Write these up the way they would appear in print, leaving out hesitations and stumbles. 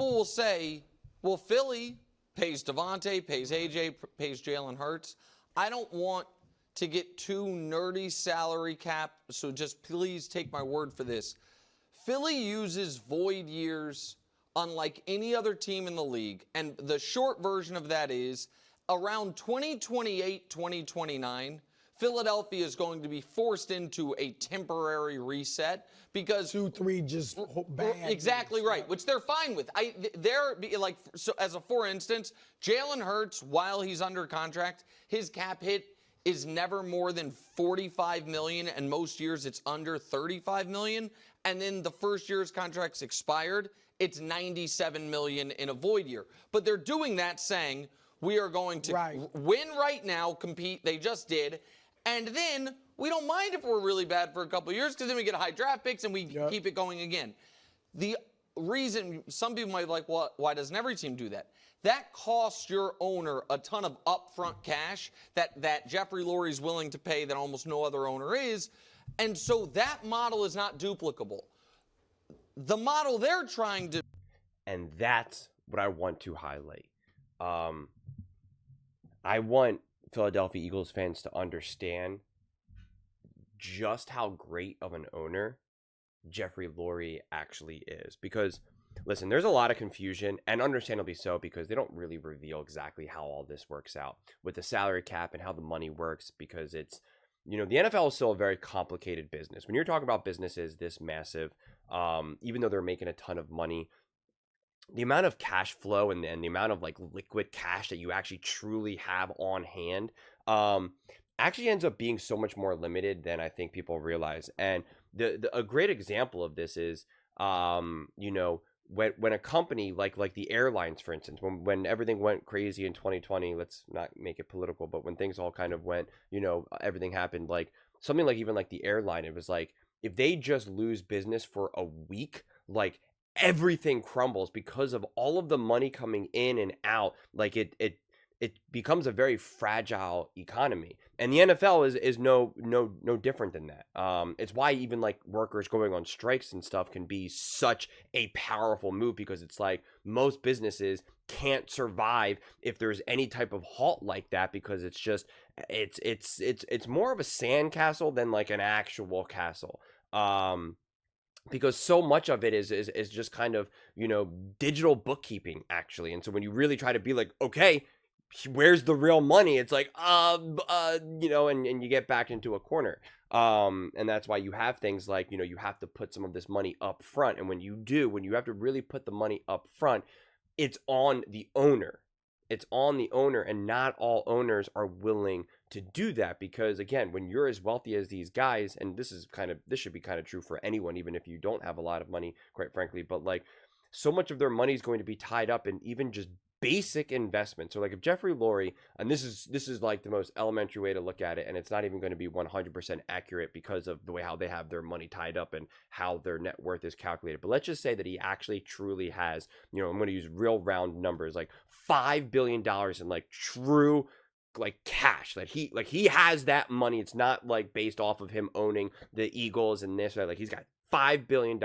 people will say, well, Philly pays Devontae, pays AJ, pays Jalen Hurts. I don't want to get too nerdy salary cap, so just please take my word for this. Philly uses void years unlike any other team in the league, and the short version of that is around 2028, 2029, Philadelphia is going to be forced into a temporary reset because 2-3 just bad. Exactly right, which they're fine with. They're like, so as a for instance, Jalen Hurts, while he's under contract, his cap hit is never more than $45 million, and most years it's under $35 million. And then the first year's contract's expired, it's $97 million in a void year. But they're doing that saying we are going to win right now, compete. They just did. And then we don't mind if we're really bad for a couple of years because then we get high draft picks and we keep it going again. The reason some people might be like, well, why doesn't every team do that? That costs your owner a ton of upfront cash that Jeffrey Lurie's willing to pay that almost no other owner is. And so that model is not duplicable. The model they're trying to... And that's what I want to highlight. I want Philadelphia Eagles fans to understand just how great of an owner Jeffrey Lurie actually is. Because, listen, there's a lot of confusion, and understandably so, because they don't really reveal exactly how all this works out with the salary cap and how the money works, because it's, you know, the NFL is still a very complicated business. When you're talking about businesses this massive, even though they're making a ton of money, the amount of cash flow and the amount of like liquid cash that you actually truly have on hand actually ends up being so much more limited than I think people realize. And a great example of this is, you know, when a company like the airlines, for instance, when everything went crazy in 2020, let's not make it political, but when things all kind of went, you know, everything happened, like something like even like the airline, it was like if they just lose business for a week, like everything crumbles because of all of the money coming in and out. Like it becomes a very fragile economy, and the NFL is no different than that. It's why even like workers going on strikes and stuff can be such a powerful move, because it's like most businesses can't survive if there's any type of halt like that, because it's just it's more of a sandcastle than like an actual castle. Because so much of it is just kind of, you know, digital bookkeeping actually. And so when you really try to be like, okay, where's the real money? It's like, you know, and you get backed into a corner. And that's why you have things like, you know, you have to put some of this money up front. And when you have to really put the money up front, it's on the owner. It's on the owner, and not all owners are willing to do that, because again, when you're as wealthy as these guys, and this should be kind of true for anyone, even if you don't have a lot of money, quite frankly, but like so much of their money is going to be tied up in even just basic investments. So like if Jeffrey Lurie, and this is like the most elementary way to look at it, and it's not even going to be 100% accurate because of the way how they have their money tied up and how their net worth is calculated, but let's just say that he actually truly has, you know, I'm going to use real round numbers, like $5 billion in like true like cash, that he has that money. It's not like based off of him owning the Eagles and this, right? Like he's got $5 billion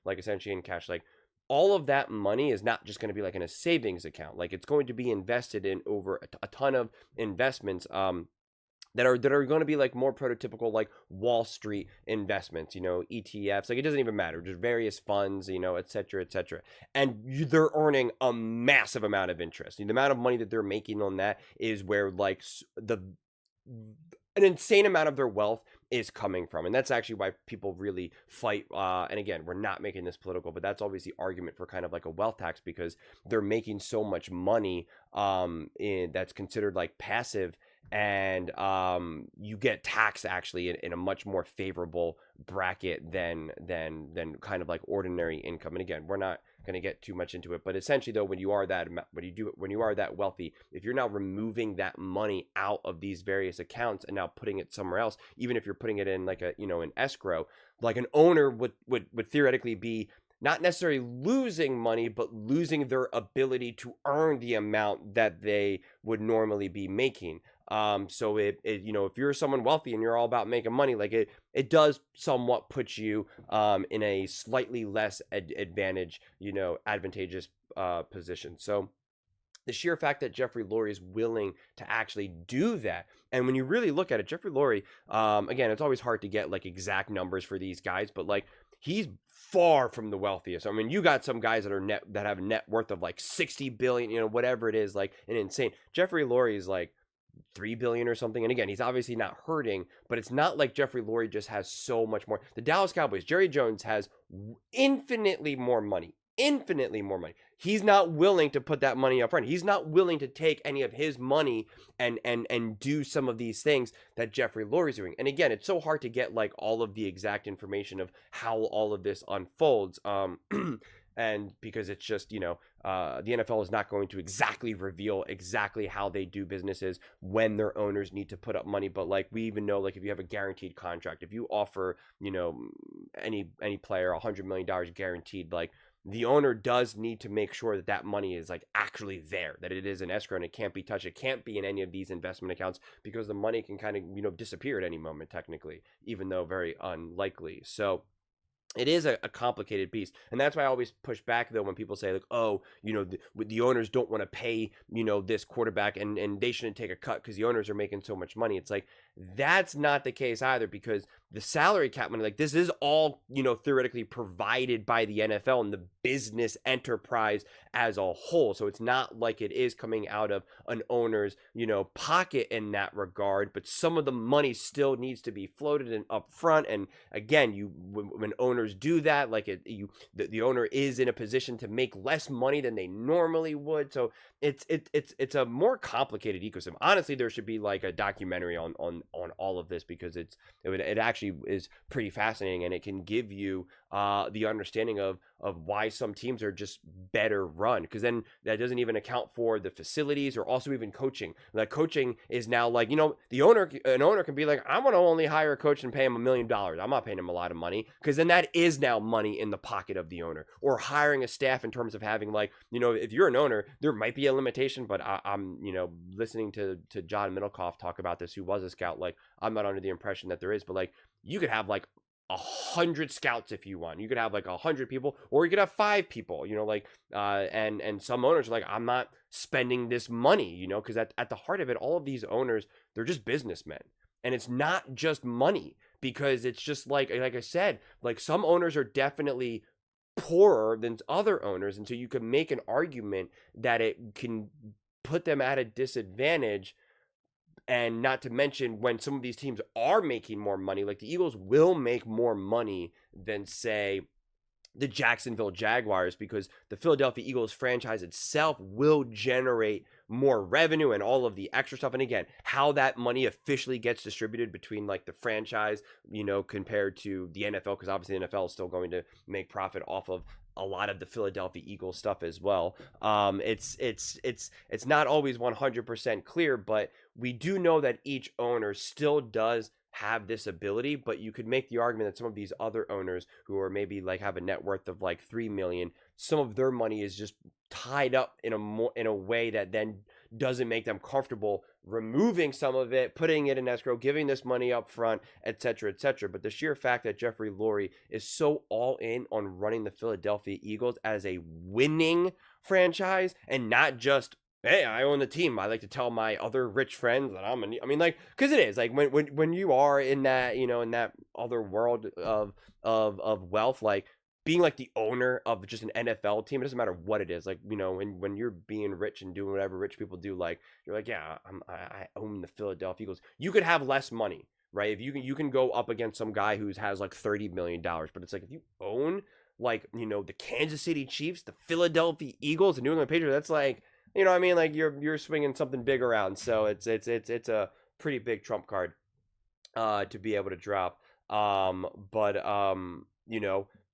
like essentially in cash. Like all of that money is not just going to be like in a savings account. Like it's going to be invested in over a ton of investments that are going to be like more prototypical like Wall Street investments, you know, ETFs. Like it doesn't even matter, just various funds, you know, et cetera, and they're earning a massive amount of interest. The amount of money that they're making on that is where like an insane amount of their wealth is coming from. And that's actually why people really fight. And again, we're not making this political, but that's always the argument for kind of like a wealth tax, because they're making so much money that's considered like passive, and you get taxed actually in a much more favorable bracket than kind of like ordinary income. And again, we're not going to get too much into it, but essentially though, when you are that wealthy, if you're now removing that money out of these various accounts and now putting it somewhere else, even if you're putting it in like a, you know, an escrow, like an owner would theoretically be not necessarily losing money, but losing their ability to earn the amount that they would normally be making. So if you're someone wealthy and you're all about making money, like it does somewhat put you in a slightly less advantageous position. So the sheer fact that Jeffrey Lurie is willing to actually do that. And when you really look at it, Jeffrey Lurie, again, it's always hard to get like exact numbers for these guys, but like he's far from the wealthiest. I mean, you got some guys that have a net worth of like 60 billion, whatever it is, like an insane. Jeffrey Lurie is like 3 billion or something. And again, he's obviously not hurting, but it's not like Jeffrey Lurie just has so much more. The Dallas Cowboys, Jerry Jones has infinitely more money. He's not willing to put that money up front. He's not willing to take any of his money and do some of these things that Jeffrey Lurie's doing. And again, it's so hard to get like all of the exact information of how all of this unfolds. And because it's just, the NFL is not going to exactly reveal exactly how they do businesses when their owners need to put up money. But like we even know, like if you have a guaranteed contract, if you offer, any player $100 million guaranteed, like the owner does need to make sure that that money is like actually there, that it is in escrow and it can't be touched. It can't be in any of these investment accounts because the money can kind of, disappear at any moment, technically, even though very unlikely. So it is a complicated beast. And that's why I always push back, though, when people say, like, oh, the owners don't want to pay, this quarterback and they shouldn't take a cut because the owners are making so much money. It's like, that's not the case either, because the salary cap money, like this is all, theoretically provided by the NFL and the business enterprise as a whole. So it's not like it is coming out of an owner's, pocket in that regard, but some of the money still needs to be floated and up front. And again, when owners do that, like the owner is in a position to make less money than they normally would. So it's a more complicated ecosystem. Honestly, there should be like a documentary on all of this, because it actually is pretty fascinating, and it can give you the understanding of why some teams are just better run, because then that doesn't even account for the facilities or also even coaching. Like coaching is now like, an owner can be like, I want to only hire a coach and pay him $1 million. I'm not paying him a lot of money, because then that is now money in the pocket of the owner. Or hiring a staff in terms of having like, if you're an owner, there might be a limitation, but I'm listening to John Middlecoff talk about this, who was a scout. Like, I'm not under the impression that there is, but like you could have like 100 scouts if you want. You could have like 100 people, or you could have 5 people, and some owners are like, I'm not spending this money, because at the heart of it, all of these owners, they're just businessmen. And it's not just money, because it's just like I said, like some owners are definitely poorer than other owners. And so you can make an argument that it can put them at a disadvantage. And not to mention, when some of these teams are making more money, like the Eagles will make more money than, say, the Jacksonville Jaguars, because the Philadelphia Eagles franchise itself will generate more revenue and all of the extra stuff. And again, how that money officially gets distributed between like the franchise, compared to the NFL, because obviously the NFL is still going to make profit off of a lot of the Philadelphia Eagles stuff as well. It's not always 100% clear, but we do know that each owner still does have this ability. But you could make the argument that some of these other owners who are maybe like have a net worth of like 3 million, some of their money is just tied up in a way that then doesn't make them comfortable removing some of it, putting it in escrow, giving this money up front, etc., etc. But the sheer fact that Jeffrey Lurie is so all in on running the Philadelphia Eagles as a winning franchise, and not just, hey, I own the team, I like to tell my other rich friends that because it is like when you are in that, in that other world of wealth, like being like the owner of just an NFL team, it doesn't matter what it is. Like, when you're being rich and doing whatever rich people do, like you're like, yeah, I own the Philadelphia Eagles. You could have less money, right? If you can go up against some guy who has like $30 million, but it's like, if you own like, the Kansas City Chiefs, the Philadelphia Eagles, the New England Patriots, that's like, like you're swinging something big around. So it's a pretty big trump card to be able to drop.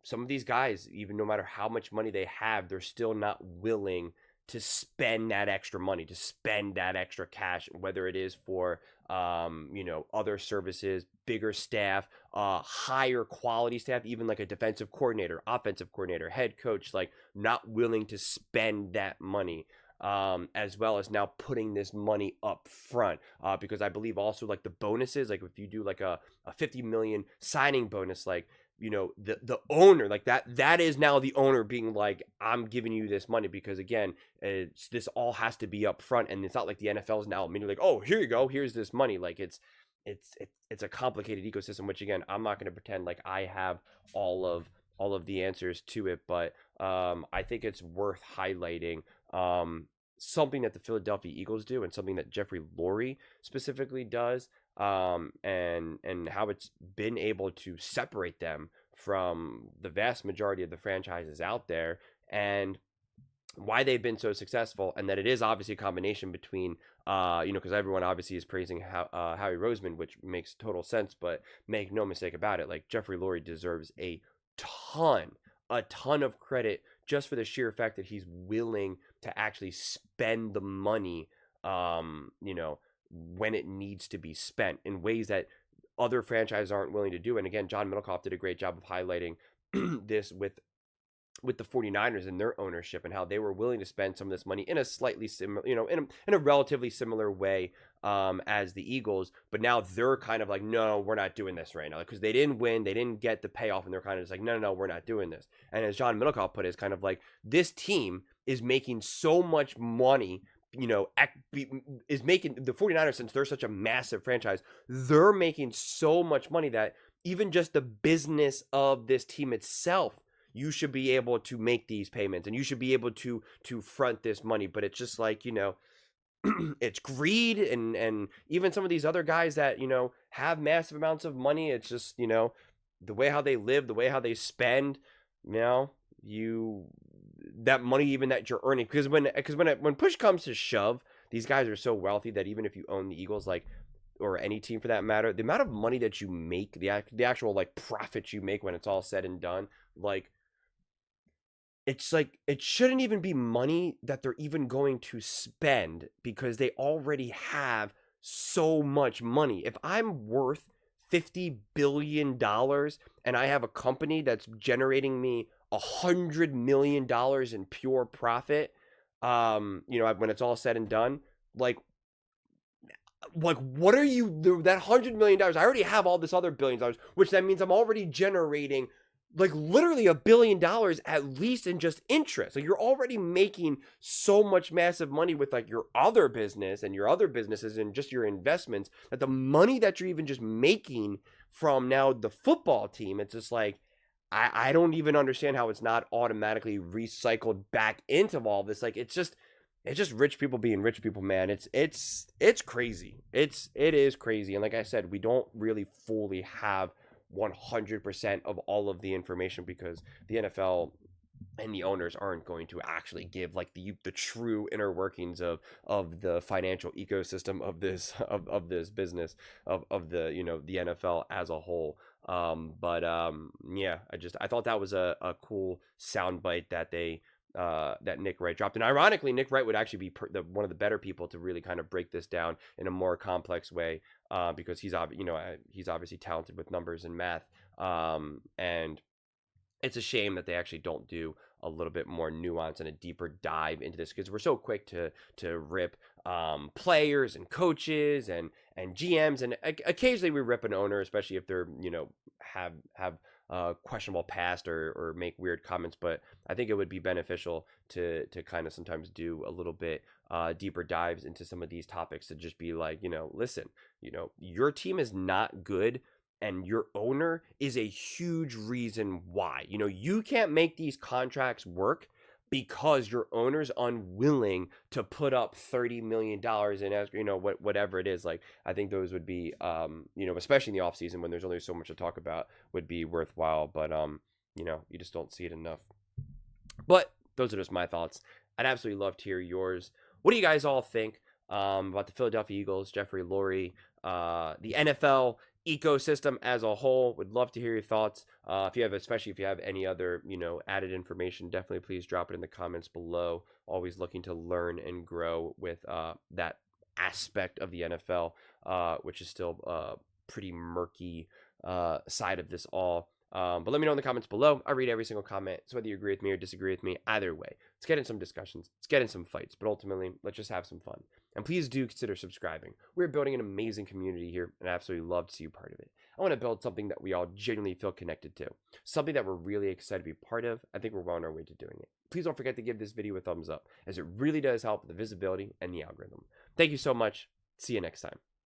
Some of these guys, even no matter how much money they have, they're still not willing to spend that extra money, to spend that extra cash, whether it is for, other services, bigger staff, higher quality staff, even like a defensive coordinator, offensive coordinator, head coach, like not willing to spend that money. as well as now putting this money up front, because I believe also like the bonuses, like if you do like a 50 million signing bonus, like, you know, the owner, like that is now the owner being like, I'm giving you this money, because again, this all has to be up front, and it's not like the NFL is now immediately like, oh, here you go, here's this money. Like it's a complicated ecosystem, which again, I'm not going to pretend like I have all of the answers to it, but I think it's worth highlighting something that the Philadelphia Eagles do, and something that Jeffrey Lurie specifically does, and how it's been able to separate them from the vast majority of the franchises out there, and why they've been so successful, and that it is obviously a combination between, because everyone obviously is praising Howie Roseman, which makes total sense, but make no mistake about it, like Jeffrey Lurie deserves a ton of credit just for the sheer fact that he's willing to actually spend the money, when it needs to be spent in ways that other franchises aren't willing to do. And again, John Middlecoff did a great job of highlighting this with the 49ers and their ownership, and how they were willing to spend some of this money in a slightly similar, in a relatively similar way as the Eagles. But now they're kind of like, no, we're not doing this right now, because they didn't win, they didn't get the payoff, and they're kind of just like, no, we're not doing this. And as John Middlecoff put it, it's kind of like, this team is making so much money, is making the 49ers, since they're such a massive franchise, they're making so much money that even just the business of this team itself, you should be able to make these payments, and you should be able to front this money. But it's just like, it's greed, and even some of these other guys that, have massive amounts of money, it's just, the way how they live, the way how they spend, that money even that you're earning, because when push comes to shove, these guys are so wealthy that even if you own the Eagles, like, or any team for that matter, the amount of money that you make, the actual like profits you make when it's all said and done, like, it's like, it shouldn't even be money that they're even going to spend, because they already have so much money. If I'm worth $50 billion and I have a company that's generating me $100 million in pure profit, when it's all said and done, like what are you, that $100 million, I already have all this other $billions, which that means I'm already generating like literally $1 billion at least in just interest. Like, you're already making so much massive money with like your other business and your other businesses and just your investments, that the money that you're even just making from now the football team, it's just like, I don't even understand how it's not automatically recycled back into all this. Like, it's just rich people being rich people, man. It's crazy. It is crazy. And like I said, we don't really fully have 100% of all of the information, because the NFL and the owners aren't going to actually give like the true inner workings of the financial ecosystem of this business of the the NFL as a whole. Yeah, I thought that was a cool soundbite that that Nick Wright dropped. And ironically, Nick Wright would actually be one of the better people to really kind of break this down in a more complex way, because he's obviously talented with numbers and math, and it's a shame that they actually don't do a little bit more nuance and a deeper dive into this, because we're so quick to rip players and coaches and GMs, and occasionally we rip an owner, especially if they're have questionable past or make weird comments. But I think it would be beneficial to kind of sometimes do a little bit deeper dives into some of these topics, to just be like, listen, your team is not good, and your owner is a huge reason why. You can't make these contracts work because your owner's unwilling to put up $30 million in escrow, whatever it is. Like, I think those would be, especially in the off season when there's only so much to talk about, would be worthwhile. But, you just don't see it enough. But those are just my thoughts. I'd absolutely love to hear yours. What do you guys all think about the Philadelphia Eagles, Jeffrey Lurie, the NFL ecosystem as a whole? Would love to hear your thoughts. Especially if you have any other, added information, definitely please drop it in the comments below. Always looking to learn and grow with that aspect of the NFL, which is still a pretty murky side of this all. But let me know in the comments below. I read every single comment, so whether you agree with me or disagree with me, either way, it's Let's get in some discussions. Let's get in some fights. But ultimately, let's just have some fun. And please do consider subscribing. We're building an amazing community here, and I absolutely love to see you part of it. I want to build something that we all genuinely feel connected to. Something that we're really excited to be part of. I think we're well on our way to doing it. Please don't forget to give this video a thumbs up, as it really does help with the visibility and the algorithm. Thank you so much. See you next time.